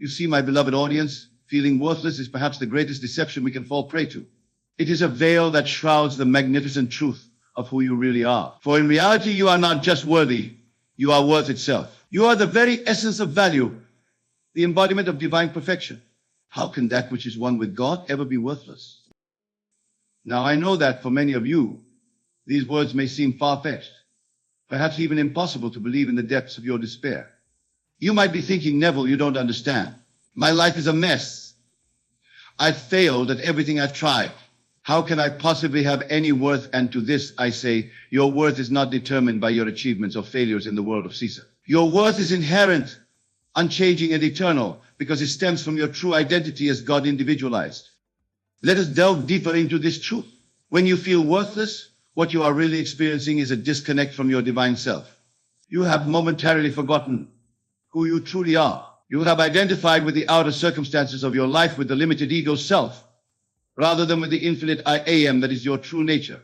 You see, my beloved audience, feeling worthless is perhaps the greatest deception we can fall prey to. It is a veil that shrouds the magnificent truth of who you really are. For in reality, you are not just worthy, you are worth itself. You are the very essence of value, the embodiment of divine perfection. How can that which is one with God ever be worthless? Now, I know that for many of you, these words may seem far-fetched, perhaps even impossible to believe in the depths of your despair. You might be thinking, Neville, you don't understand. My life is a mess. I've failed at everything I've tried. How can I possibly have any worth? And to this I say, your worth is not determined by your achievements or failures in the world of Caesar. Your worth is inherent, unchanging and eternal, because it stems from your true identity as God individualized. Let us delve deeper into this truth. When you feel worthless, what you are really experiencing is a disconnect from your divine self. You have momentarily forgotten who you truly are. You have identified with the outer circumstances of your life with the limited ego self, rather than with the infinite I am that is your true nature.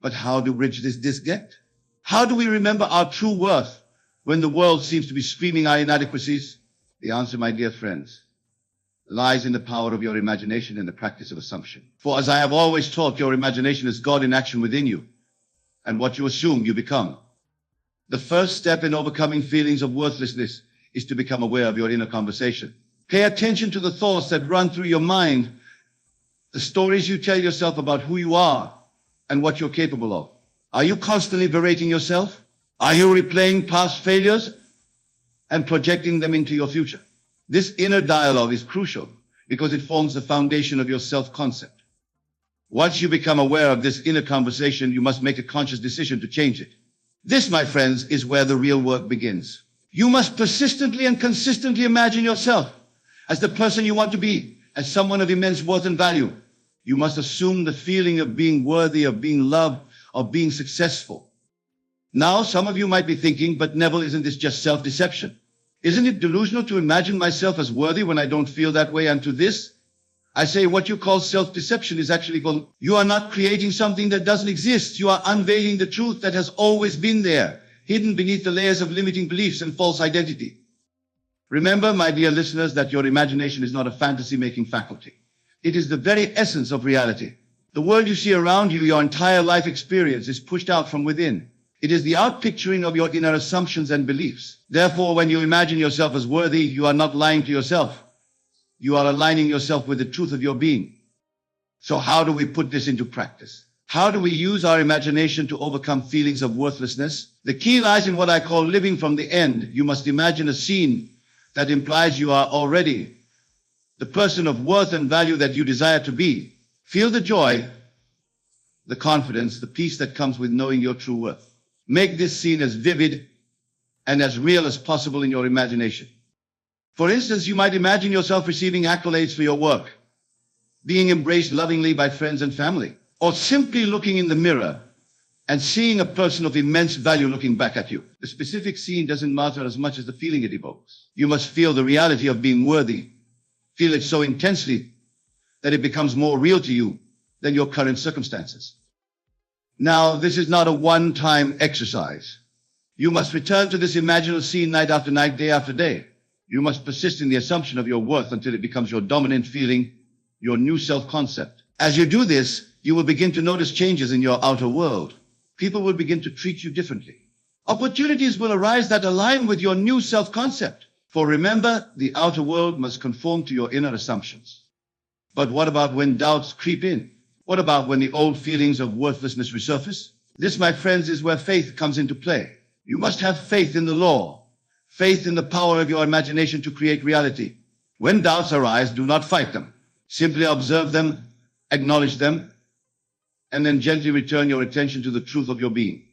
But how to bridge this disconnect? How do we remember our true worth when the world seems to be screaming our inadequacies? The answer, my dear friends, lies in the power of your imagination and the practice of assumption. For as I have always taught, your imagination is God in action within you, and what you assume, you become. The first step in overcoming feelings of worthlessness is to become aware of your inner conversation. Pay attention to the thoughts that run through your mind, the stories you tell yourself about who you are and what you're capable of. Are you constantly berating yourself? Are you replaying past failures and projecting them into your future? This inner dialogue is crucial because it forms the foundation of your self-concept. Once you become aware of this inner conversation, you must make a conscious decision to change it. This, my friends, is where the real work begins. You must persistently and consistently imagine yourself as the person you want to be, as someone of immense worth and value. You must assume the feeling of being worthy, of being loved, of being successful. Now, some of you might be thinking, but Neville, isn't this just self-deception? Isn't it delusional to imagine myself as worthy when I don't feel that way? And to this, I say what you call self-deception is actually called, you are not creating something that doesn't exist. You are unveiling the truth that has always been there, hidden beneath the layers of limiting beliefs and false identity. Remember, my dear listeners, that your imagination is not a fantasy-making faculty. It is the very essence of reality. The world you see around you, your entire life experience, is pushed out from within. It is the outpicturing of your inner assumptions and beliefs. Therefore, when you imagine yourself as worthy, you are not lying to yourself. You are aligning yourself with the truth of your being. So how do we put this into practice? How do we use our imagination to overcome feelings of worthlessness? The key lies in what I call living from the end. You must imagine a scene that implies you are already the person of worth and value that you desire to be. Feel the joy, the confidence, the peace that comes with knowing your true worth. Make this scene as vivid and as real as possible in your imagination. For instance, you might imagine yourself receiving accolades for your work, being embraced lovingly by friends and family, or simply looking in the mirror and seeing a person of immense value looking back at you. The specific scene doesn't matter as much as the feeling it evokes. You must feel the reality of being worthy. Feel it so intensely that it becomes more real to you than your current circumstances. Now, this is not a one-time exercise. You must return to this imaginal scene night after night, day after day. You must persist in the assumption of your worth until it becomes your dominant feeling, your new self-concept. As you do this, you will begin to notice changes in your outer world. People will begin to treat you differently. Opportunities will arise that align with your new self-concept. For remember, the outer world must conform to your inner assumptions. But what about when doubts creep in? What about when the old feelings of worthlessness resurface? This, my friends, is where faith comes into play. You must have faith in the law, faith in the power of your imagination to create reality. When doubts arise, do not fight them. Simply observe them, acknowledge them, and then gently return your attention to the truth of your being.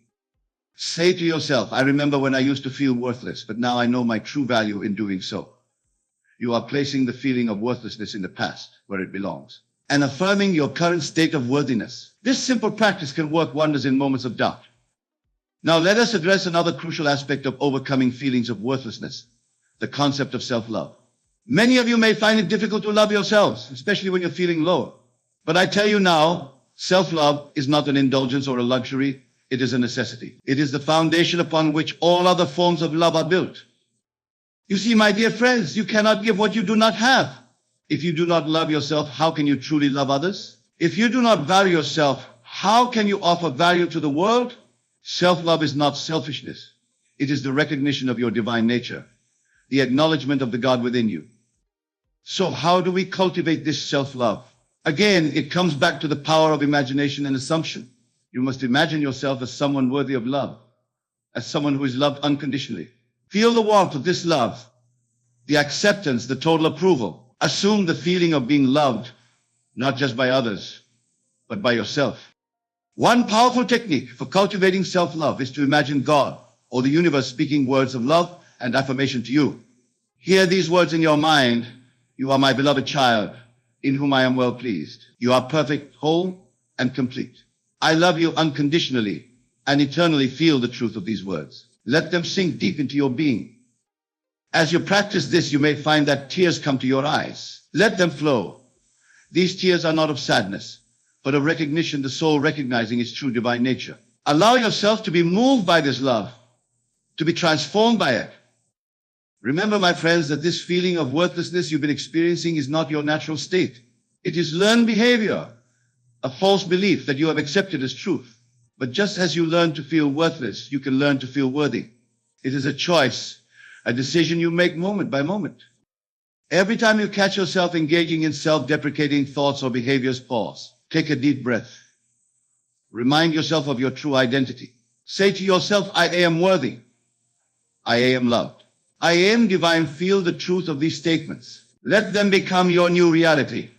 Say to yourself, I remember when I used to feel worthless, but now I know my true value in doing so. You are placing the feeling of worthlessness in the past, where it belongs, and affirming your current state of worthiness. This simple practice can work wonders in moments of doubt. Now let us address another crucial aspect of overcoming feelings of worthlessness, the concept of self-love. Many of you may find it difficult to love yourselves, especially when you're feeling low. But I tell you now, self-love is not an indulgence or a luxury, it is a necessity. It is the foundation upon which all other forms of love are built. You see, my dear friends, you cannot give what you do not have. If you do not love yourself, how can you truly love others? If you do not value yourself, how can you offer value to the world? Self-love is not selfishness. It is the recognition of your divine nature, the acknowledgement of the God within you. So how do we cultivate this self-love? Again, it comes back to the power of imagination and assumption. You must imagine yourself as someone worthy of love, as someone who is loved unconditionally. Feel the warmth of this love, the acceptance, the total approval. Assume the feeling of being loved, not just by others, but by yourself. One powerful technique for cultivating self-love is to imagine God or the universe speaking words of love and affirmation to you. Hear these words in your mind. You are my beloved child, in whom I am well pleased. You are perfect, whole, and complete. I love you unconditionally and eternally. Feel the truth of these words. Let them sink deep into your being. As you practice this, you may find that tears come to your eyes. Let them flow. These tears are not of sadness, but of recognition, the soul recognizing its true divine nature. Allow yourself to be moved by this love, to be transformed by it. Remember, my friends, that this feeling of worthlessness you've been experiencing is not your natural state. It is learned behavior, a false belief that you have accepted as truth. But just as you learn to feel worthless, you can learn to feel worthy. It is a choice, a decision you make moment by moment. Every time you catch yourself engaging in self-deprecating thoughts or behaviors, pause. Take a deep breath. Remind yourself of your true identity. Say to yourself, I am worthy. I am loved. I am divine. Feel the truth of these statements. Let them become your new reality.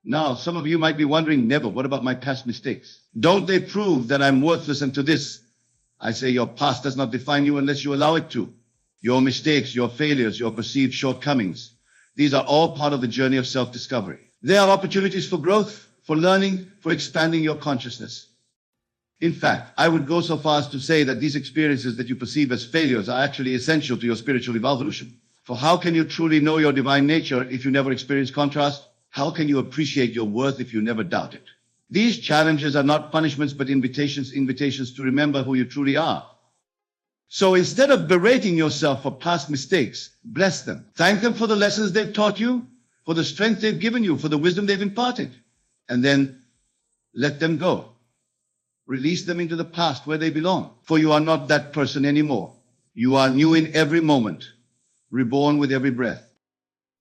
Now, some of you might be wondering, Neville, what about my past mistakes? Don't they prove that I'm worthless? And to this, I say your past does not define you unless you allow it to. Your mistakes, your failures, your perceived shortcomings, these are all part of the journey of self-discovery. They are opportunities for growth, for learning, for expanding your consciousness. In fact, I would go so far as to say that these experiences that you perceive as failures are actually essential to your spiritual evolution. For how can you truly know your divine nature if you never experience contrast? How can you appreciate your worth if you never doubt it? These challenges are not punishments, but invitations to remember who you truly are. So instead of berating yourself for past mistakes, bless them. Thank them for the lessons they've taught you, for the strength they've given you, for the wisdom they've imparted. And then let them go. Release them into the past where they belong. For you are not that person anymore. You are new in every moment, reborn with every breath.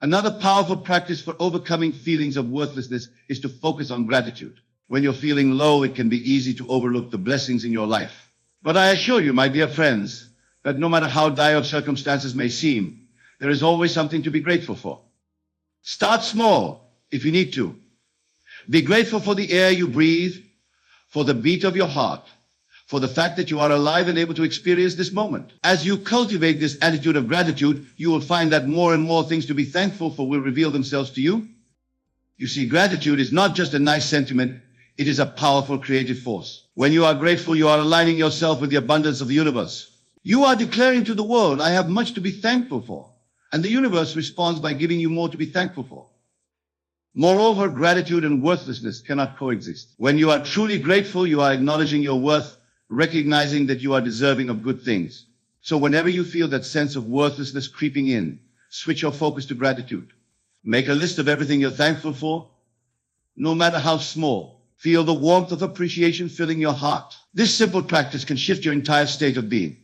Another powerful practice for overcoming feelings of worthlessness is to focus on gratitude. When you're feeling low, it can be easy to overlook the blessings in your life. But I assure you, my dear friends, that no matter how dire circumstances may seem, there is always something to be grateful for. Start small if you need to. Be grateful for the air you breathe, for the beat of your heart, for the fact that you are alive and able to experience this moment. As you cultivate this attitude of gratitude, you will find that more and more things to be thankful for will reveal themselves to you. You see, gratitude is not just a nice sentiment, it is a powerful creative force. When you are grateful, you are aligning yourself with the abundance of the universe. You are declaring to the world, I have much to be thankful for. And the universe responds by giving you more to be thankful for. Moreover, gratitude and worthlessness cannot coexist. When you are truly grateful, you are acknowledging your worth, recognizing that you are deserving of good things. So whenever you feel that sense of worthlessness creeping in, switch your focus to gratitude. Make a list of everything you're thankful for, no matter how small. Feel the warmth of appreciation filling your heart. This simple practice can shift your entire state of being.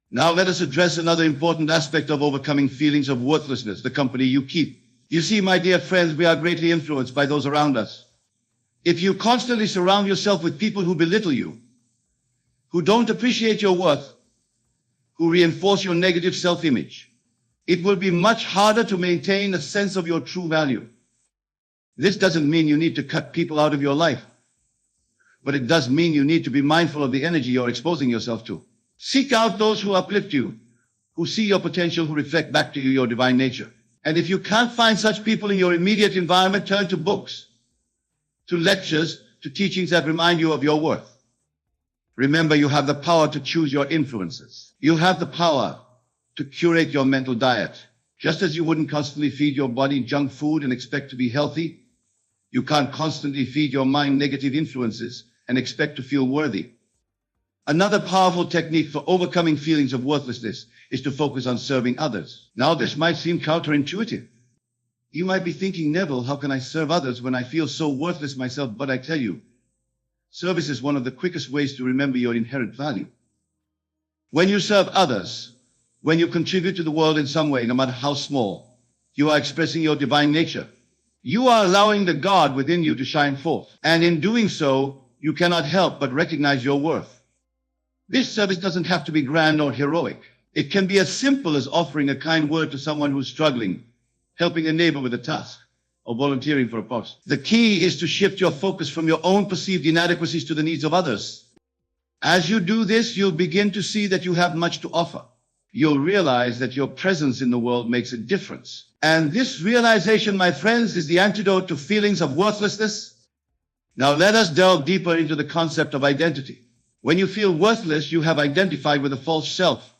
Now let us address another important aspect of overcoming feelings of worthlessness, the company you keep. You see, my dear friends, we are greatly influenced by those around us. If you constantly surround yourself with people who belittle you, who don't appreciate your worth, who reinforce your negative self-image, it will be much harder to maintain a sense of your true value. This doesn't mean you need to cut people out of your life, but it does mean you need to be mindful of the energy you're exposing yourself to. Seek out those who uplift you, who see your potential, who reflect back to you your divine nature. And if you can't find such people in your immediate environment, turn to books, to lectures, to teachings that remind you of your worth. Remember, you have the power to choose your influences. You have the power to curate your mental diet. Just as you wouldn't constantly feed your body junk food and expect to be healthy, you can't constantly feed your mind negative influences and expect to feel worthy. Another powerful technique for overcoming feelings of worthlessness is to focus on serving others. Now, this might seem counterintuitive. You might be thinking, Neville, how can I serve others when I feel so worthless myself? But I tell you, service is one of the quickest ways to remember your inherent value. When you serve others, when you contribute to the world in some way, no matter how small, you are expressing your divine nature. You are allowing the God within you to shine forth. And in doing so, you cannot help but recognize your worth. This service doesn't have to be grand or heroic. It can be as simple as offering a kind word to someone who's struggling, helping a neighbor with a task, or volunteering for a post. The key is to shift your focus from your own perceived inadequacies to the needs of others. As you do this, you'll begin to see that you have much to offer. You'll realize that your presence in the world makes a difference. And this realization, my friends, is the antidote to feelings of worthlessness. Now let us delve deeper into the concept of identity. When you feel worthless, you have identified with a false self,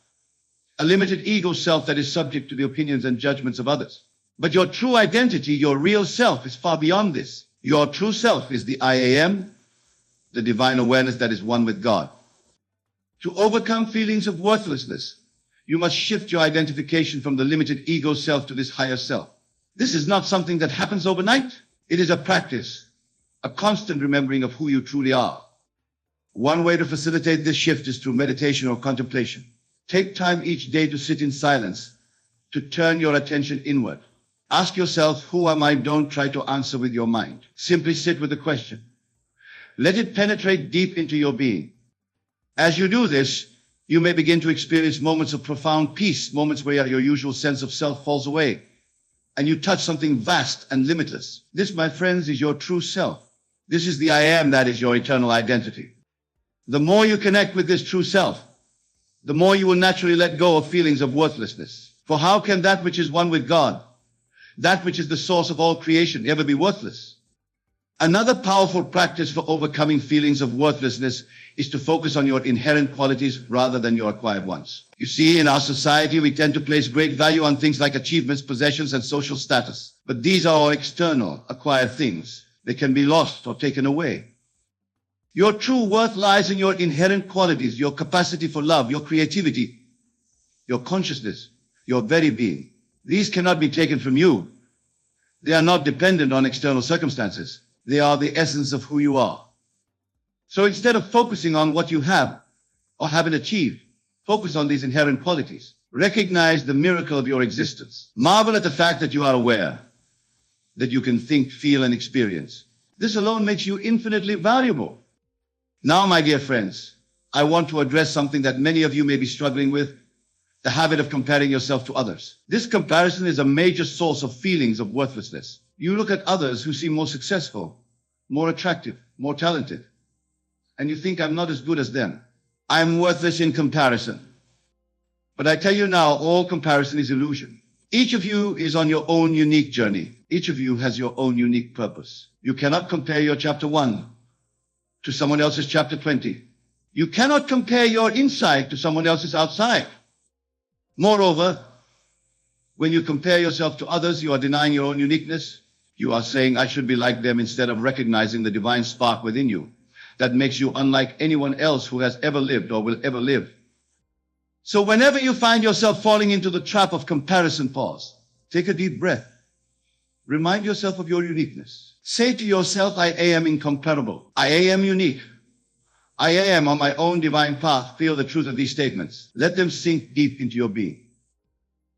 a limited ego self that is subject to the opinions and judgments of others. But your true identity, your real self, is far beyond this. Your true self is the I am, the divine awareness that is one with God. To overcome feelings of worthlessness, you must shift your identification from the limited ego self to this higher self. This is not something that happens overnight. It is a practice, a constant remembering of who you truly are. One way to facilitate this shift is through meditation or contemplation. Take time each day to sit in silence, to turn your attention inward. Ask yourself, who am I? Don't try to answer with your mind. Simply sit with the question. Let it penetrate deep into your being. As you do this, you may begin to experience moments of profound peace, moments where your usual sense of self falls away, and you touch something vast and limitless. This, my friends, is your true self. This is the I am that is your eternal identity. The more you connect with this true self, the more you will naturally let go of feelings of worthlessness. For how can that which is one with God, that which is the source of all creation, ever be worthless? Another powerful practice for overcoming feelings of worthlessness is to focus on your inherent qualities rather than your acquired ones. You see, in our society, we tend to place great value on things like achievements, possessions, and social status. But these are all external, acquired things. They can be lost or taken away. Your true worth lies in your inherent qualities, your capacity for love, your creativity, your consciousness, your very being. These cannot be taken from you. They are not dependent on external circumstances. They are the essence of who you are. So instead of focusing on what you have or haven't achieved, focus on these inherent qualities. Recognize the miracle of your existence. Marvel at the fact that you are aware, that you can think, feel, and experience. This alone makes you infinitely valuable. Now, my dear friends, I want to address something that many of you may be struggling with, the habit of comparing yourself to others. This comparison is a major source of feelings of worthlessness. You look at others who seem more successful, more attractive, more talented, and you think, I'm not as good as them. I'm worthless in comparison. But I tell you now, all comparison is illusion. Each of you is on your own unique journey. Each of you has your own unique purpose. You cannot compare your chapter 1 to someone else's chapter 20. You cannot compare your inside to someone else's outside. Moreover, when you compare yourself to others, you are denying your own uniqueness. You are saying, I should be like them, instead of recognizing the divine spark within you that makes you unlike anyone else who has ever lived or will ever live. So whenever you find yourself falling into the trap of comparison, pause. Take a deep breath. Remind yourself of your uniqueness. Say to yourself, I am incomparable. I am unique. I am on my own divine path. Feel the truth of these statements. Let them sink deep into your being.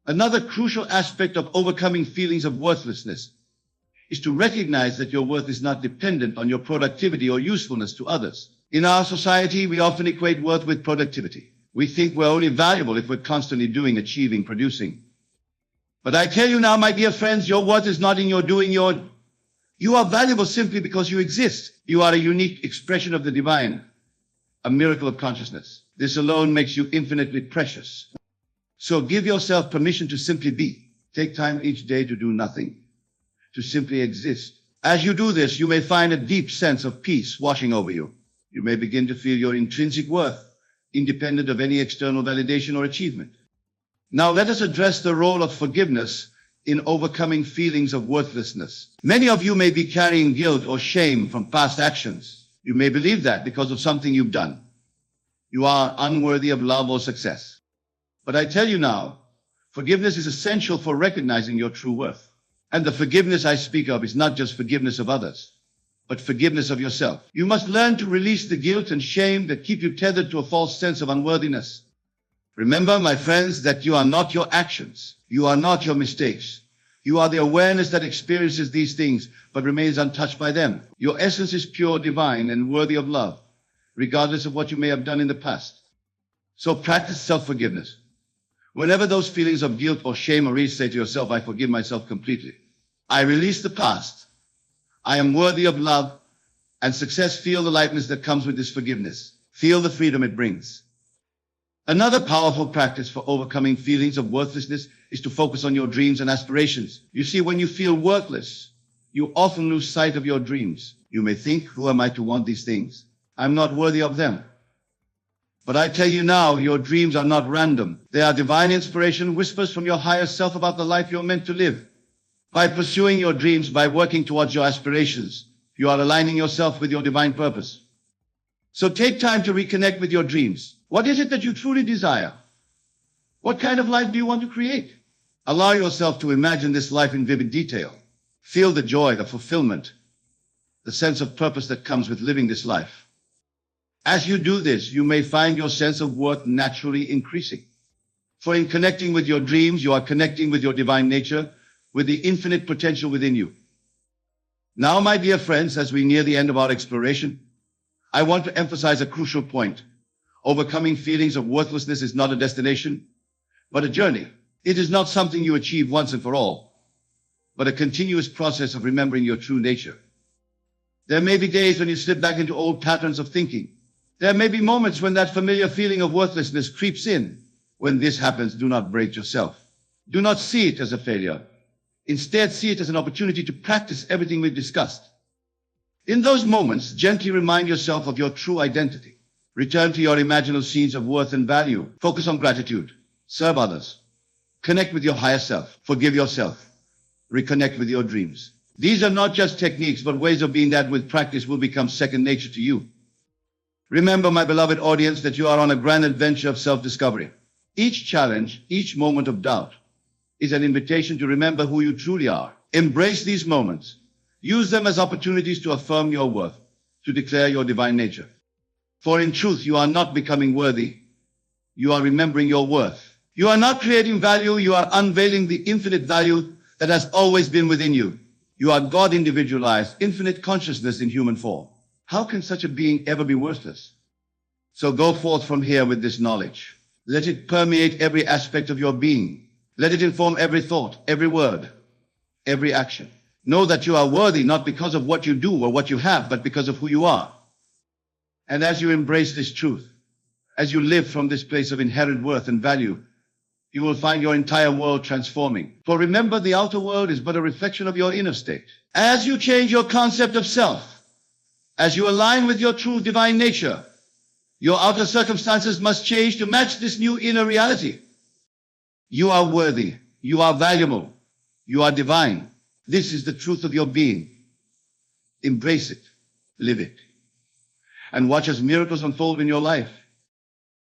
Another crucial aspect of overcoming feelings of worthlessness is to recognize that your worth is not dependent on your productivity or usefulness to others. In our society, we often equate worth with productivity. We think we're only valuable if we're constantly doing, achieving, producing. But I tell you now, my dear friends, your worth is not in your doing. You are valuable simply because you exist. You are a unique expression of the divine, a miracle of consciousness. This alone makes you infinitely precious. So give yourself permission to simply be. Take time each day to do nothing, to simply exist. As you do this, you may find a deep sense of peace washing over you. You may begin to feel your intrinsic worth, independent of any external validation or achievement. Now let us address the role of forgiveness in overcoming feelings of worthlessness. Many of you may be carrying guilt or shame from past actions. You may believe that because of something you've done, you are unworthy of love or success. But I tell you now, forgiveness is essential for recognizing your true worth. And the forgiveness I speak of is not just forgiveness of others, but forgiveness of yourself. You must learn to release the guilt and shame that keep you tethered to a false sense of unworthiness. Remember, my friends, that you are not your actions. You are not your mistakes. You are the awareness that experiences these things, but remains untouched by them. Your essence is pure, divine, and worthy of love, regardless of what you may have done in the past. So practice self-forgiveness. Whenever those feelings of guilt or shame arise, say to yourself, I forgive myself completely. I release the past. I am worthy of love and success. Feel the lightness that comes with this forgiveness. Feel the freedom it brings. Another powerful practice for overcoming feelings of worthlessness is to focus on your dreams and aspirations. You see, when you feel worthless, you often lose sight of your dreams. You may think, who am I to want these things? I'm not worthy of them. But I tell you now, your dreams are not random. They are divine inspiration, whispers from your higher self about the life you're meant to live. By pursuing your dreams, by working towards your aspirations, you are aligning yourself with your divine purpose. So take time to reconnect with your dreams. What is it that you truly desire? What kind of life do you want to create? Allow yourself to imagine this life in vivid detail. Feel the joy, the fulfillment, the sense of purpose that comes with living this life. As you do this, you may find your sense of worth naturally increasing. For in connecting with your dreams, you are connecting with your divine nature, with the infinite potential within you. Now, my dear friends, as we near the end of our exploration, I want to emphasize a crucial point. Overcoming feelings of worthlessness is not a destination, but a journey. It is not something you achieve once and for all, but a continuous process of remembering your true nature. There may be days when you slip back into old patterns of thinking. There may be moments when that familiar feeling of worthlessness creeps in. When this happens, do not break yourself. Do not see it as a failure. Instead, see it as an opportunity to practice everything we've discussed. In those moments, gently remind yourself of your true identity. Return to your imaginal scenes of worth and value. Focus on gratitude. Serve others. Connect with your higher self. Forgive yourself. Reconnect with your dreams. These are not just techniques, but ways of being that with practice will become second nature to you. Remember, my beloved audience, that you are on a grand adventure of self-discovery. Each challenge, each moment of doubt, is an invitation to remember who you truly are. Embrace these moments. Use them as opportunities to affirm your worth, to declare your divine nature. For in truth, you are not becoming worthy. You are remembering your worth. You are not creating value. You are unveiling the infinite value that has always been within you. You are God individualized, infinite consciousness in human form. How can such a being ever be worthless? So go forth from here with this knowledge. Let it permeate every aspect of your being. Let it inform every thought, every word, every action. Know that you are worthy not because of what you do or what you have, but because of who you are. And as you embrace this truth, as you live from this place of inherent worth and value, you will find your entire world transforming. For remember, the outer world is but a reflection of your inner state. As you change your concept of self, as you align with your true divine nature, your outer circumstances must change to match this new inner reality. You are worthy. You are valuable. You are divine. This is the truth of your being. Embrace it. Live it. And watch as miracles unfold in your life.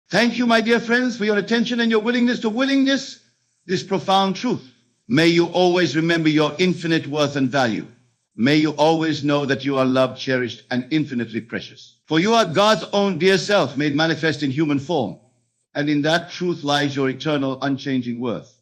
Thank you, my dear friends, for your attention and your willingness to witness this profound truth. May you always remember your infinite worth and value. May you always know that you are loved, cherished, and infinitely precious. For you are God's own dear self made manifest in human form. And in that truth lies your eternal, unchanging worth.